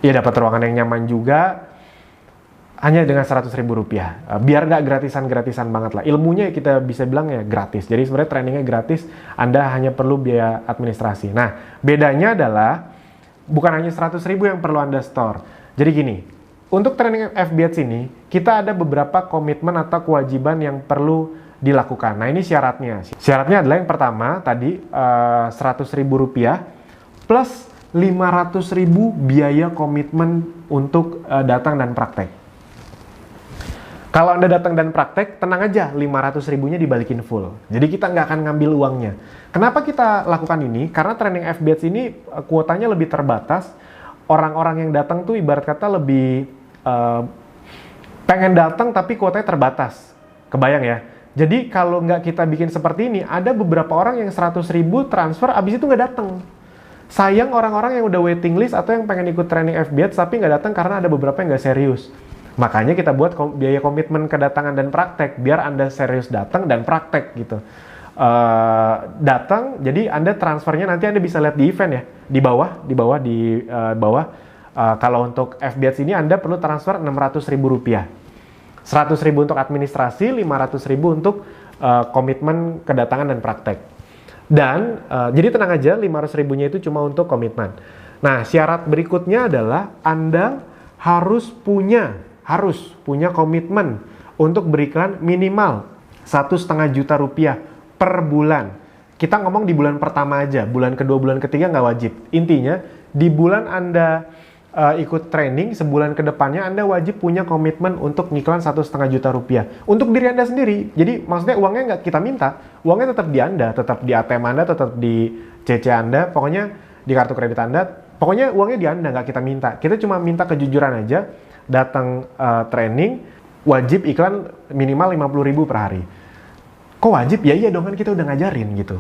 Speaker 1: ya dapat ruangan yang nyaman juga, hanya dengan 100.000 rupiah. Biar nggak gratisan-gratisan banget lah. Ilmunya kita bisa bilang ya gratis. Jadi sebenarnya trainingnya gratis, Anda hanya perlu biaya administrasi. Nah, bedanya adalah bukan hanya 100.000 yang perlu Anda store. Jadi gini, untuk training FBH ini, kita ada beberapa komitmen atau kewajiban yang perlu dilakukan. Nah, ini syaratnya. Syaratnya adalah yang pertama, tadi 100.000 rupiah plus 500.000 biaya komitmen untuk datang dan praktek. Kalau Anda datang dan praktek, tenang aja, 500.000-nya dibalikin full. Jadi kita nggak akan ngambil uangnya. Kenapa kita lakukan ini? Karena training FBH ini kuotanya lebih terbatas. Orang-orang yang datang tuh ibarat kata lebih pengen datang tapi kuotanya terbatas. Kebayang ya? Jadi kalau nggak kita bikin seperti ini, ada beberapa orang yang 100.000 transfer, abis itu nggak datang. Sayang orang-orang yang udah waiting list atau yang pengen ikut training FBH tapi nggak datang karena ada beberapa yang nggak serius. Makanya kita buat biaya komitmen kedatangan dan praktek, biar Anda serius datang dan praktek gitu. Datang, jadi Anda transfernya nanti Anda bisa lihat di event ya, di bawah. Kalau untuk FBH ini Anda perlu transfer 600.000 rupiah. 100.000 untuk administrasi, 500.000 untuk komitmen kedatangan dan praktek. Dan jadi tenang aja, 500.000-nya itu cuma untuk komitmen. Nah, syarat berikutnya adalah Anda harus punya komitmen untuk beriklan minimal 1,5 juta rupiah per bulan. Kita ngomong di bulan pertama aja, bulan kedua, bulan ketiga nggak wajib. Intinya, di bulan Anda ikut training, sebulan ke depannya Anda wajib punya komitmen untuk ngiklan 1,5 juta rupiah. Untuk diri Anda sendiri, jadi maksudnya uangnya nggak kita minta, uangnya tetap di Anda, tetap di ATM Anda, tetap di CC Anda, pokoknya di kartu kredit Anda, pokoknya uangnya di Anda, nggak kita minta. Kita cuma minta kejujuran aja, datang training, wajib iklan minimal 50.000 per hari. Kok wajib? Ya iya dong, kan kita udah ngajarin gitu.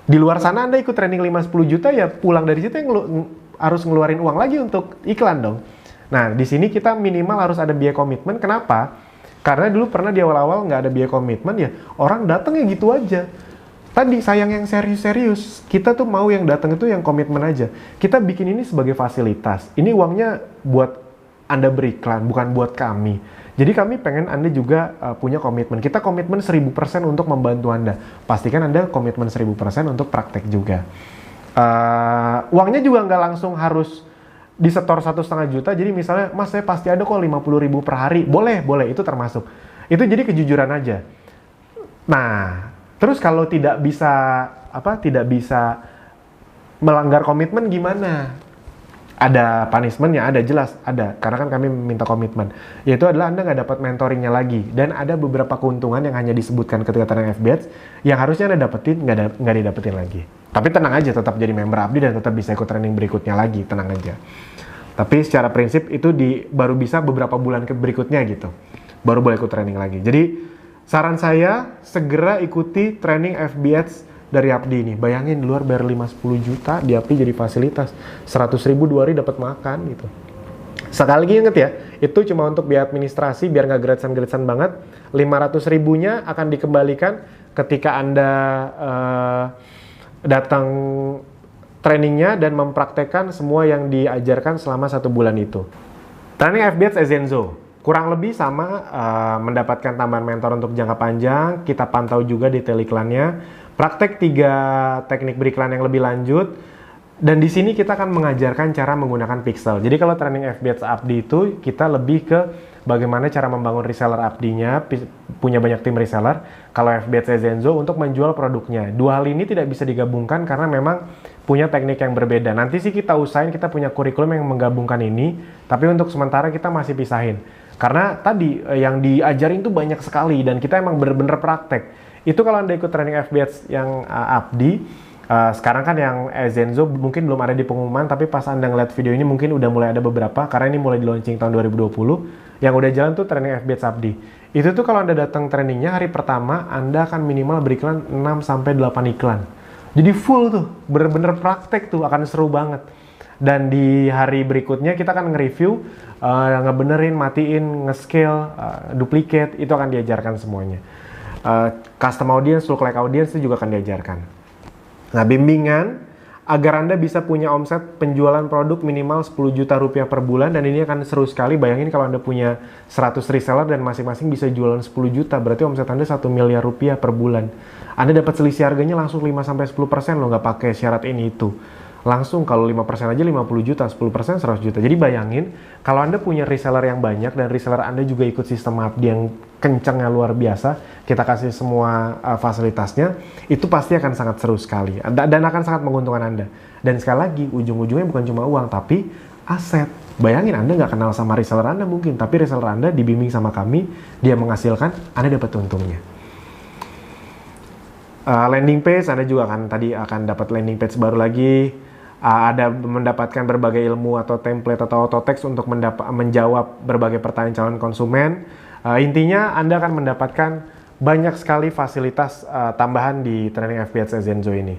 Speaker 1: Di luar sana Anda ikut training 5-10 juta, ya pulang dari situ yang harus ngeluarin uang lagi untuk iklan dong. Nah, di sini kita minimal harus ada biaya komitmen. Kenapa? Karena dulu pernah di awal-awal nggak ada biaya komitmen, ya orang datang ya gitu aja. Tadi sayang yang serius-serius. Kita tuh mau yang datang itu yang komitmen aja. Kita bikin ini sebagai fasilitas. Ini uangnya buat Anda beriklan, bukan buat kami. Jadi kami pengen Anda juga punya komitmen. Kita komitmen 1000% untuk membantu Anda. Pastikan Anda komitmen 1000% untuk praktek juga. Uangnya juga nggak langsung harus disetor 1,5 juta. Jadi misalnya, Mas saya pasti ada kok 50.000 per hari. Boleh, itu termasuk. Itu jadi kejujuran aja. Nah, terus kalau tidak bisa melanggar komitmen gimana? Ada punishment-nya, ada jelas, ada. Karena kan kami minta komitmen. Yaitu adalah Anda nggak dapat mentoringnya lagi. Dan ada beberapa keuntungan yang hanya disebutkan ketika training FBH yang harusnya Anda dapetin, nggak didapetin lagi. Tapi tenang aja, tetap jadi member Abdi dan tetap bisa ikut training berikutnya lagi, tenang aja. Tapi secara prinsip itu baru bisa beberapa bulan berikutnya gitu. Baru boleh ikut training lagi. Jadi saran saya, segera ikuti training FBH dari Abdi ini. Bayangin di luar bayar 5-10 juta, di Abdi jadi fasilitas 100.000 2 hari dapat makan gitu. Sekali lagi inget ya, itu cuma untuk biaya administrasi biar nggak gratisan-gratisan banget. 500.000-nya akan dikembalikan ketika Anda datang trainingnya dan mempraktekkan semua yang diajarkan selama 1 bulan itu. Training FBH Ezenzo kurang lebih sama, mendapatkan tambahan mentor untuk jangka panjang. Kita pantau juga detail iklannya. Praktek 3 teknik beriklan yang lebih lanjut, dan di sini kita akan mengajarkan cara menggunakan pixel. Jadi kalau training FBH Abdi itu kita lebih ke bagaimana cara membangun reseller Abdinya, punya banyak tim reseller. Kalau FBH Ezenzo untuk menjual produknya. 2 hal ini tidak bisa digabungkan karena memang punya teknik yang berbeda. Nanti sih kita usahain, kita punya kurikulum yang menggabungkan ini, tapi untuk sementara kita masih pisahin. Karena tadi yang diajarin tuh banyak sekali dan kita emang bener-bener praktek. Itu kalau Anda ikut training FBH yang Abdi, Sekarang kan yang Zenzo mungkin belum ada di pengumuman, tapi pas Anda ngeliat video ini mungkin udah mulai ada beberapa, karena ini mulai di launching tahun 2020. Yang udah jalan tuh training FBH Sabdi. Itu tuh kalau Anda datang trainingnya hari pertama, Anda akan minimal beriklan 6-8 iklan. Jadi full tuh, bener-bener praktek tuh, akan seru banget. Dan di hari berikutnya kita akan nge-review, ngebenerin, matiin, nge-scale, duplicate, itu akan diajarkan semuanya. Custom audience, lookalike audience itu juga akan diajarkan. Nah, bimbingan agar Anda bisa punya omset penjualan produk minimal 10 juta rupiah per bulan, dan ini akan seru sekali. Bayangin kalau Anda punya 100 reseller dan masing-masing bisa jualan 10 juta, berarti omset Anda 1 miliar rupiah per bulan. Anda dapat selisih harganya langsung 5-10% loh, nggak pakai syarat ini itu. Langsung kalau 5% aja 50 juta, 10% 100 juta. Jadi bayangin, kalau Anda punya reseller yang banyak dan reseller Anda juga ikut sistem Abdi yang kencangnya luar biasa, kita kasih semua fasilitasnya, itu pasti akan sangat seru sekali. Dan akan sangat menguntungkan Anda. Dan sekali lagi, ujung-ujungnya bukan cuma uang, tapi aset. Bayangin Anda nggak kenal sama reseller Anda mungkin, tapi reseller Anda dibimbing sama kami, dia menghasilkan, Anda dapat untungnya. Landing page, Anda juga akan dapat landing page baru lagi. Ada mendapatkan berbagai ilmu atau template atau auto text untuk menjawab berbagai pertanyaan calon konsumen. Intinya Anda akan mendapatkan banyak sekali fasilitas tambahan di training FBH Zenzo ini.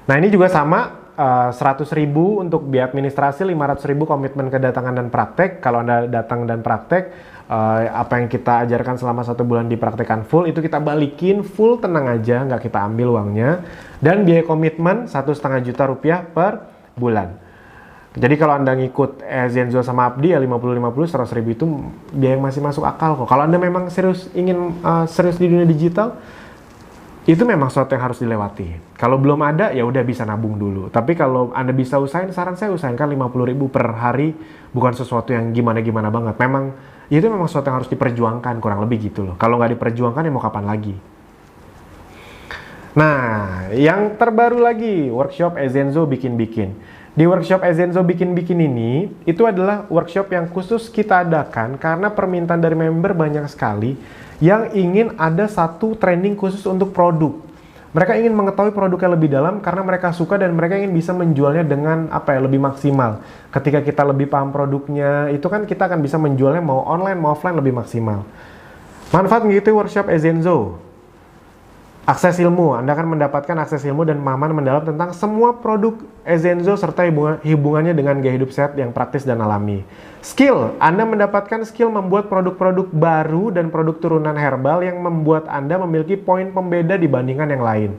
Speaker 1: Nah, ini juga sama, 100.000 untuk biaya administrasi, 500.000 komitmen kedatangan dan praktek. Kalau Anda datang dan praktek, apa yang kita ajarkan selama 1 bulan dipraktekkan full, itu kita balikin full, tenang aja, nggak kita ambil uangnya. Dan biaya komitmen 1,5 juta rupiah per bulan. Jadi kalau Anda ngikut Zenzo sama Abdi ya 50-50, 100.000 itu biaya yang masih masuk akal kok. Kalau Anda memang ingin serius di dunia digital, itu memang sesuatu yang harus dilewati. Kalau belum ada, ya udah bisa nabung dulu. Tapi kalau Anda bisa usahain, saran saya usahakan 50.000 per hari, bukan sesuatu yang gimana-gimana banget. Memang, itu memang sesuatu yang harus diperjuangkan, kurang lebih gitu loh. Kalau nggak diperjuangkan, ya mau kapan lagi? Nah, yang terbaru lagi, workshop Zenzo bikin-bikin. Di workshop Zenzo bikin-bikin ini, itu adalah workshop yang khusus kita adakan karena permintaan dari member banyak sekali yang ingin ada satu training khusus untuk produk. Mereka ingin mengetahui produknya lebih dalam karena mereka suka dan mereka ingin bisa menjualnya dengan lebih maksimal. Ketika kita lebih paham produknya, itu kan kita akan bisa menjualnya mau online mau offline lebih maksimal. Manfaat mengikuti workshop Zenzo. Akses ilmu, Anda akan mendapatkan akses ilmu dan pemahaman mendalam tentang semua produk Zenzo serta hubungannya dengan gaya hidup sehat yang praktis dan alami. Skill, Anda mendapatkan skill membuat produk-produk baru dan produk turunan herbal yang membuat Anda memiliki poin pembeda dibandingkan yang lain.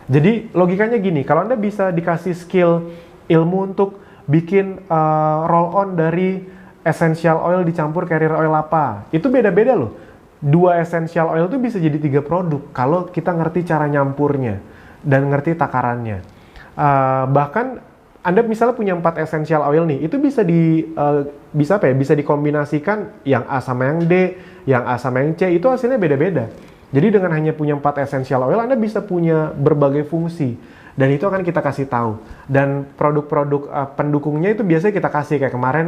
Speaker 1: Jadi logikanya gini, kalau Anda bisa dikasih skill ilmu untuk bikin roll-on dari essential oil dicampur carrier oil apa, itu beda-beda loh. 2 essential oil itu bisa jadi 3 produk kalau kita ngerti cara nyampurnya dan ngerti takarannya. Bahkan Anda misalnya punya 4 essential oil nih, itu bisa dikombinasikan yang A sama yang D, yang A sama yang C, itu hasilnya beda-beda. Jadi dengan hanya punya 4 essential oil, Anda bisa punya berbagai fungsi. Dan itu akan kita kasih tahu. Dan produk-produk pendukungnya itu biasanya kita kasih. Kayak kemarin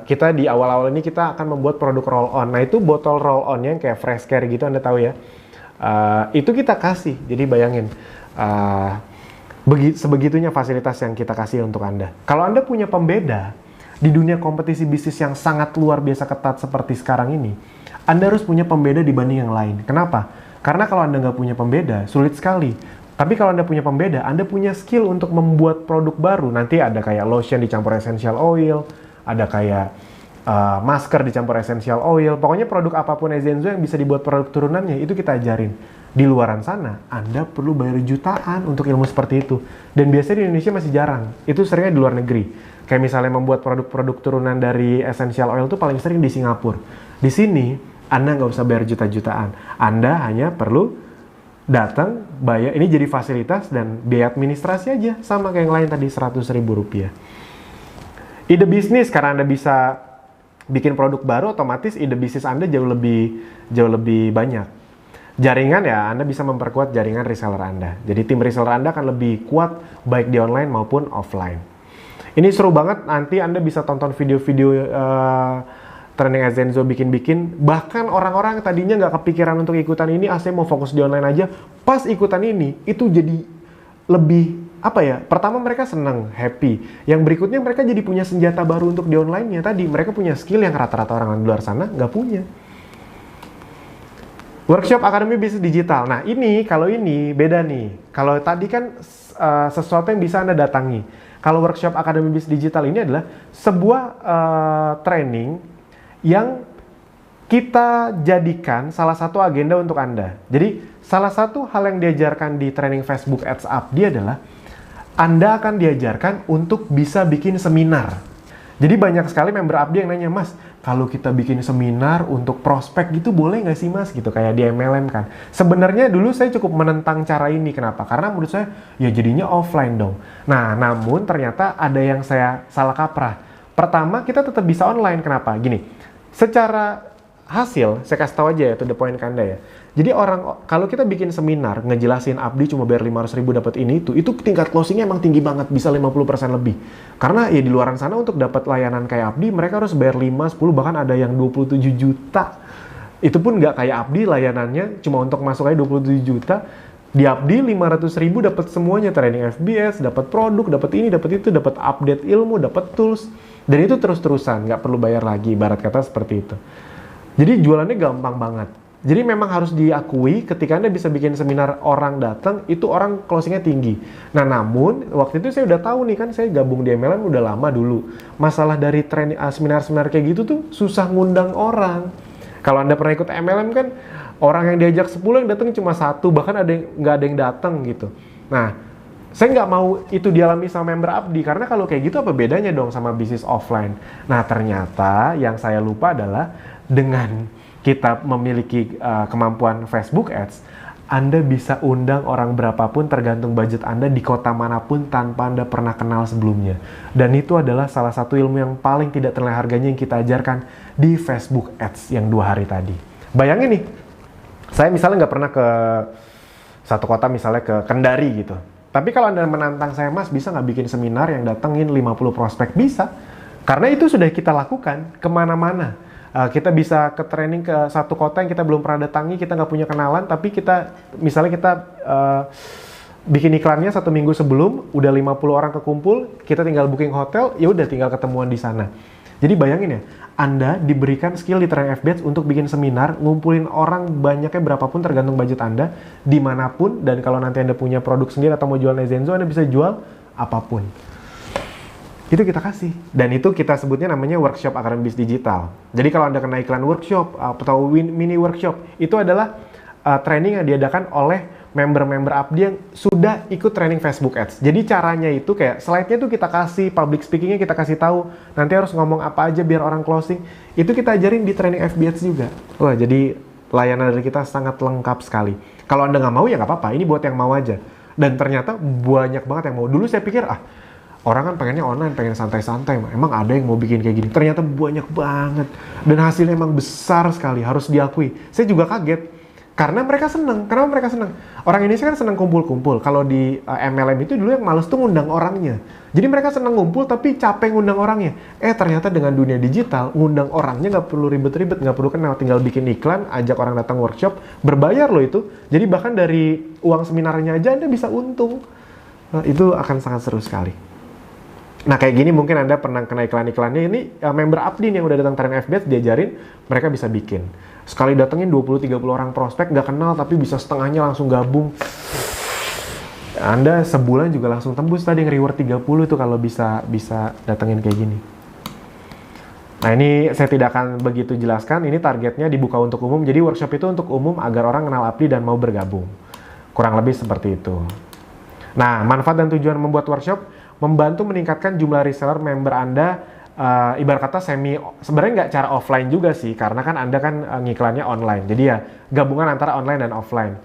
Speaker 1: kita di awal-awal ini kita akan membuat produk roll-on. Nah itu botol roll-onnya yang kayak fresh care gitu, Anda tahu ya. Itu kita kasih. Jadi bayangin. Sebegitunya fasilitas yang kita kasih untuk Anda. Kalau Anda punya pembeda di dunia kompetisi bisnis yang sangat luar biasa ketat seperti sekarang ini, Anda harus punya pembeda dibanding yang lain. Kenapa? Karena kalau Anda nggak punya pembeda, sulit sekali. Tapi kalau Anda punya pembeda, Anda punya skill untuk membuat produk baru. Nanti ada kayak lotion dicampur essential oil, ada kayak masker dicampur essential oil. Pokoknya produk apapun Zenzo yang bisa dibuat produk turunannya, itu kita ajarin. Di luaran sana, Anda perlu bayar jutaan untuk ilmu seperti itu. Dan biasanya di Indonesia masih jarang. Itu seringnya di luar negeri. Kayak misalnya membuat produk-produk turunan dari essential oil itu paling sering di Singapura. Di sini, Anda nggak usah bayar juta-jutaan. Anda hanya perlu datang, bayar, ini jadi fasilitas dan biaya administrasi aja, sama kayak yang lain tadi, 100.000 rupiah. Ide bisnis, karena Anda bisa bikin produk baru, otomatis ide bisnis Anda jauh lebih banyak. Jaringan ya, Anda bisa memperkuat jaringan reseller Anda. Jadi tim reseller Anda akan lebih kuat, baik di online maupun offline. Ini seru banget, nanti Anda bisa tonton video-video training Zenzo bikin-bikin. Bahkan orang-orang tadinya nggak kepikiran untuk ikutan ini, saya mau fokus di online aja. Pas ikutan ini, itu jadi lebih apa ya, pertama mereka seneng, happy. Yang berikutnya mereka jadi punya senjata baru untuk di online-nya tadi. Mereka punya skill yang rata-rata orang di luar sana nggak punya. Workshop Akademi Bisnis Digital. Nah ini, kalau ini beda nih. Kalau tadi kan sesuatu yang bisa Anda datangi. Kalau Workshop Akademi Bisnis Digital ini adalah sebuah training yang kita jadikan salah satu agenda untuk Anda. Jadi salah satu hal yang diajarkan di training Facebook Ads Abdi adalah Anda akan diajarkan untuk bisa bikin seminar. Jadi banyak sekali member Abdi yang nanya, Mas, kalau kita bikin seminar untuk prospek gitu boleh nggak sih Mas? Gitu kayak di MLM kan. Sebenarnya dulu saya cukup menentang cara ini. Kenapa? Karena menurut saya ya jadinya offline dong. Nah, namun ternyata ada yang saya salah kaprah. Pertama, kita tetap bisa online. Kenapa? Gini, secara hasil, saya kasih tahu aja ya, to the point ke Anda ya. Jadi kalau kita bikin seminar, ngejelasin Abdi cuma bayar 500.000 dapat ini itu tingkat closingnya emang tinggi banget, bisa 50% lebih. Karena ya di luaran sana untuk dapat layanan kayak Abdi, mereka harus bayar 5, 10, bahkan ada yang 27 juta. Itu pun nggak kayak Abdi, layanannya cuma untuk masuk aja 27 juta. Di Abdi 500.000 dapat semuanya, training FBS, dapat produk, dapat ini, dapat itu, dapat update ilmu, dapat tools. Dan itu terus-terusan, nggak perlu bayar lagi, ibarat kata seperti itu. Jadi jualannya gampang banget. Jadi memang harus diakui ketika Anda bisa bikin seminar orang datang, itu orang closingnya tinggi. Nah namun, waktu itu saya udah tahu nih kan, saya gabung di MLM udah lama dulu. Masalah dari seminar-seminar kayak gitu tuh susah ngundang orang. Kalau Anda pernah ikut MLM kan, orang yang diajak 10 yang datang cuma 1, bahkan nggak ada yang datang gitu. Nah, saya nggak mau itu dialami sama member Abdi, karena kalau kayak gitu apa bedanya dong sama bisnis offline. Nah ternyata yang saya lupa adalah dengan kita memiliki kemampuan Facebook Ads, Anda bisa undang orang berapapun tergantung budget Anda di kota manapun tanpa Anda pernah kenal sebelumnya. Dan itu adalah salah satu ilmu yang paling tidak ternilai harganya yang kita ajarkan di Facebook Ads yang 2 hari tadi. Bayangin nih, saya misalnya nggak pernah ke satu kota, misalnya ke Kendari gitu. Tapi kalau Anda menantang saya, Mas, bisa nggak bikin seminar yang datengin 50 prospek? Bisa. Karena itu sudah kita lakukan kemana-mana. Kita bisa ke training ke satu kota yang kita belum pernah datangi, kita nggak punya kenalan, tapi misalnya kita bikin iklannya 1 minggu sebelum, udah 50 orang kekumpul, kita tinggal booking hotel, ya udah tinggal ketemuan di sana. Jadi bayangin ya, Anda diberikan skill di training FBATS untuk bikin seminar, ngumpulin orang banyaknya berapapun tergantung budget Anda, dimanapun, dan kalau nanti Anda punya produk sendiri atau mau jual Nezenzo, Anda bisa jual apapun. Itu kita kasih. Dan itu kita sebutnya namanya Workshop Akademi Bisnis Digital. Jadi kalau Anda kena iklan workshop atau mini workshop, itu adalah training yang diadakan oleh member-member Abdi yang sudah ikut training Facebook Ads. Jadi caranya itu kayak slide-nya tuh kita kasih, public speaking-nya kita kasih tahu, nanti harus ngomong apa aja biar orang closing. Itu kita ajarin di training FB Ads juga. Wah, jadi layanan dari kita sangat lengkap sekali. Kalau Anda nggak mau ya nggak apa-apa, ini buat yang mau aja. Dan ternyata banyak banget yang mau. Dulu saya pikir, orang kan pengennya online, pengen santai-santai. Emang ada yang mau bikin kayak gini? Ternyata banyak banget. Dan hasilnya emang besar sekali, harus diakui. Saya juga kaget. Karena mereka seneng. Kenapa mereka seneng? Orang Indonesia kan seneng kumpul-kumpul. Kalau di MLM itu dulu yang males tuh ngundang orangnya. Jadi mereka seneng ngumpul tapi capek ngundang orangnya. Ternyata dengan dunia digital, ngundang orangnya nggak perlu ribet-ribet, nggak perlu kenal. Tinggal bikin iklan, ajak orang datang workshop, berbayar loh itu. Jadi bahkan dari uang seminarnya aja Anda bisa untung. Nah, itu akan sangat seru sekali. Nah kayak gini mungkin Anda pernah kena iklan-iklannya, ini member Abdi yang udah datang training FBATS diajarin, mereka bisa bikin. Sekali datengin 20-30 orang prospek, nggak kenal tapi bisa setengahnya langsung gabung. Anda sebulan juga langsung tembus tadi yang reward 30 tuh kalau bisa datengin kayak gini. Nah ini saya tidak akan begitu jelaskan, ini targetnya dibuka untuk umum, jadi workshop itu untuk umum agar orang kenal Abdi dan mau bergabung. Kurang lebih seperti itu. Nah manfaat dan tujuan membuat workshop, membantu meningkatkan jumlah reseller member Anda, ibarat kata sebenarnya nggak cara offline juga sih, karena kan Anda kan ngiklannya online, jadi ya gabungan antara online dan offline.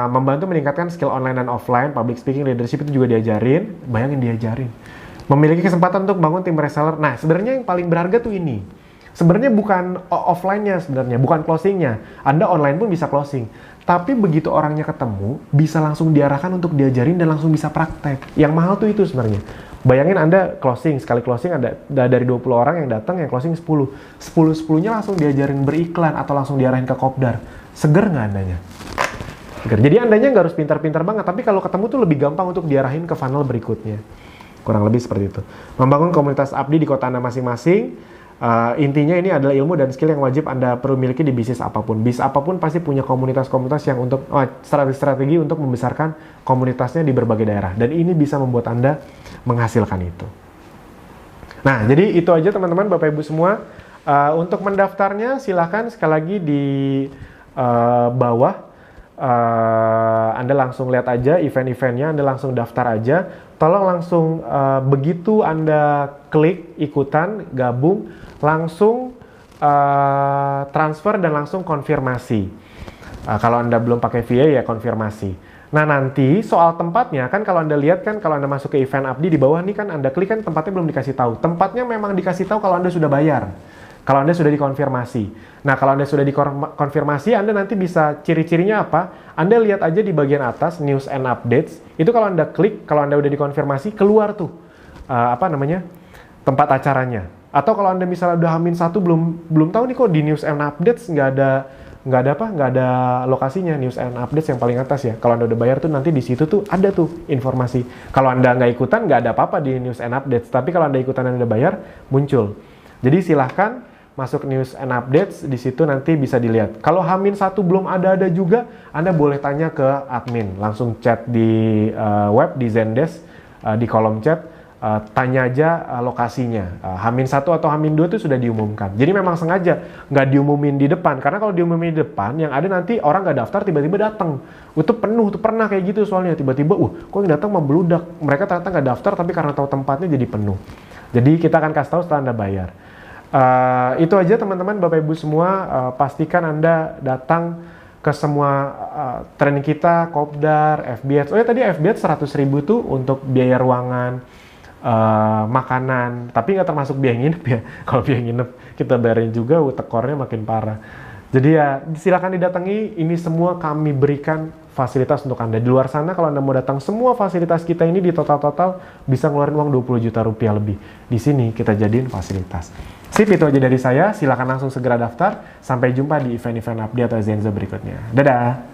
Speaker 1: Membantu meningkatkan skill online dan offline, public speaking, leadership itu juga diajarin, bayangin diajarin. Memiliki kesempatan untuk bangun tim reseller, nah sebenarnya yang paling berharga tuh ini. Sebenarnya bukan offline-nya sebenarnya, bukan closing-nya. Anda online pun bisa closing. Tapi begitu orangnya ketemu, bisa langsung diarahkan untuk diajarin dan langsung bisa praktek. Yang mahal tuh itu sebenarnya. Bayangin Anda closing, sekali closing ada dari 20 orang yang datang, yang closing 10. 10-10-nya langsung diajarin beriklan atau langsung diarahin ke kopdar. Seger nggak Andanya? Jadi andanya nggak harus pintar-pintar banget, tapi kalau ketemu tuh lebih gampang untuk diarahin ke funnel berikutnya. Kurang lebih seperti itu. Membangun komunitas abdi di kota Anda masing-masing. Intinya ini adalah ilmu dan skill yang wajib Anda perlu miliki di bisnis apapun. Bisnis apapun pasti punya komunitas-komunitas yang untuk strategi-strategi untuk membesarkan komunitasnya di berbagai daerah. Dan ini bisa membuat Anda menghasilkan itu. Nah, jadi itu aja teman-teman, Bapak Ibu semua. Untuk mendaftarnya silahkan sekali lagi di bawah. Anda langsung lihat aja event-eventnya, Anda langsung daftar aja. Tolong langsung begitu Anda klik ikutan, gabung, langsung transfer dan langsung konfirmasi. Kalau Anda belum pakai VA ya konfirmasi. Nah nanti soal tempatnya kan kalau Anda lihat kan kalau Anda masuk ke event abdi di bawah nih kan Anda klik kan tempatnya belum dikasih tahu. Tempatnya memang dikasih tahu kalau Anda sudah bayar. Kalau Anda sudah dikonfirmasi. Nah, kalau Anda sudah dikonfirmasi, Anda nanti bisa ciri-cirinya apa? Anda lihat aja di bagian atas, News and Updates. Itu kalau Anda klik, kalau Anda udah dikonfirmasi, keluar tuh, tempat acaranya. Atau kalau Anda misalnya udah H-1, belum tahu nih kok di News and Updates nggak ada lokasinya, News and Updates yang paling atas ya. Kalau Anda udah bayar tuh nanti di situ tuh ada tuh informasi. Kalau Anda nggak ikutan, nggak ada apa-apa di News and Updates. Tapi kalau Anda ikutan dan udah bayar, muncul. Jadi silahkan masuk News and Updates, di situ nanti bisa dilihat. Kalau H-1 belum ada juga, Anda boleh tanya ke admin. Langsung chat di web, di Zendesk, di kolom chat, tanya aja lokasinya. H-1 atau H-2 itu sudah diumumkan. Jadi memang sengaja nggak diumumin di depan, karena kalau diumumin di depan, yang ada nanti orang nggak daftar tiba-tiba datang. Itu penuh, tuh pernah kayak gitu soalnya. Tiba-tiba, kok yang datang membludak. Mereka ternyata nggak daftar, tapi karena tahu tempatnya jadi penuh. Jadi kita akan kasih tahu setelah Anda bayar. Itu aja teman-teman, Bapak Ibu semua, pastikan Anda datang ke semua training kita, Kopdar, FBH. Oh ya tadi FBH 100.000 tuh untuk biaya ruangan, makanan, tapi nggak termasuk biaya nginep ya. Kalau biaya nginep kita bayarin juga, tekornya makin parah. Jadi ya silakan didatangi, ini semua kami berikan fasilitas untuk Anda. Di luar sana kalau Anda mau datang, semua fasilitas kita ini di total bisa ngeluarin uang 20 juta rupiah lebih. Di sini kita jadiin fasilitas. Sip, itu aja dari saya. Silakan langsung segera daftar. Sampai jumpa di event-event update atau Zenzo berikutnya. Dadah!